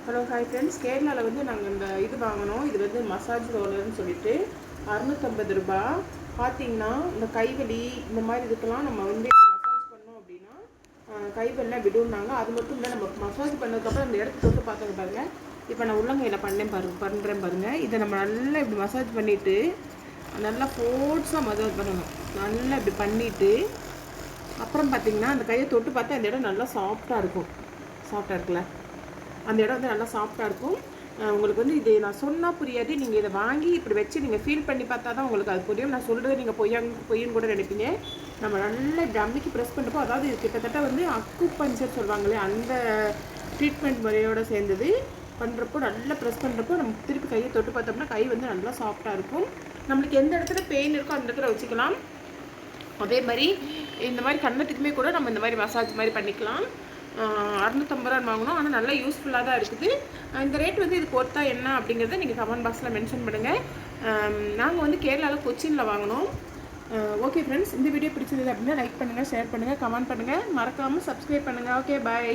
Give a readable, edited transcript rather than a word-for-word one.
Hello hi friends, கேரளாவில் வந்து நாங்கள் இந்த இது வாங்கினோம். இது வந்து மசாஜ் ரோலர்னு சொல்லிட்டு 650 ரூபா. பார்த்தீங்கன்னா இந்த கைவலி இந்த மாதிரி இதுக்கெல்லாம் நம்ம வந்து மசாஜ் பண்ணோம் அப்படின்னா கைவெல்லாம் விடுனாங்க. அது மட்டும் இல்லை, நம்ம மசாஜ் பண்ணதுக்கப்புறம் அந்த இடத்த தொட்டு பார்த்துக்க பாருங்கள். இப்போ நான் உள்ளங்கையில் பண்ணுறேன் பாருங்கள். இதை நம்ம நல்லா இப்படி மசாஜ் பண்ணிவிட்டு நல்லா ஃபோர்ஸாக மசாஜ் பண்ணணும். நல்லா இப்படி பண்ணிவிட்டு அப்புறம் பார்த்திங்கன்னா அந்த கையை தொட்டு பார்த்தா அந்த இடம் நல்லா சாஃப்டாக இருக்குல்ல, அந்த இடம் வந்து நல்லா சாஃப்டாக இருக்கும். உங்களுக்கு வந்து இது நான் சொன்னால் புரியாது. நீங்கள் இதை வாங்கி இப்படி வச்சு நீங்கள் ஃபீல் பண்ணி பார்த்தா தான் உங்களுக்கு அது புரியும். நான் சொல்கிறது நீங்கள் பொய்யுன்னு கூட நினைப்பீங்க. நம்ம நல்லா இப்படி அம்மிக்கு ப்ரெஸ் பண்ணுறப்போ, அதாவது இது கிட்டத்தட்ட வந்து அக்குபஞ்சர் சொல்லுவாங்களே, அந்த ட்ரீட்மெண்ட் முறையோடு சேர்ந்தது. பண்ணுறப்போ நல்லா ப்ரெஸ் பண்ணுறப்போ நம்ம திருப்பி கையை தொட்டு பார்த்தோம்னா கை வந்து நல்லா சாஃப்டாக இருக்கும். நம்மளுக்கு எந்த இடத்துல பெயின் இருக்கோ அந்த இடத்துல வச்சுக்கலாம். அதே மாதிரி இந்த மாதிரி கண்ணத்துக்குமே கூட நம்ம இந்த மாதிரி மசாஜ் மாதிரி பண்ணிக்கலாம். 650 ரூபா வாங்கணும். ஆனால் நல்லா யூஸ்ஃபுல்லாக தான் இருக்குது. இந்த ரேட் வந்து இதுக்கு ஒர்த்தா என்ன அப்படிங்கிறத நீங்கள் கமெண்ட் பாக்ஸில் மென்ஷன் பண்ணுங்கள். நாங்கள் வந்து கேரளாவில் கொச்சினில் வாங்கினோம். ஓகே ஃப்ரெண்ட்ஸ், இந்த வீடியோ பிடிச்சிருந்தது அப்படின்னா லைக் பண்ணுங்கள், ஷேர் பண்ணுங்கள், கமெண்ட் பண்ணுங்கள், மறக்காமல் சப்ஸ்கிரைப் பண்ணுங்கள். ஓகே, பாய்.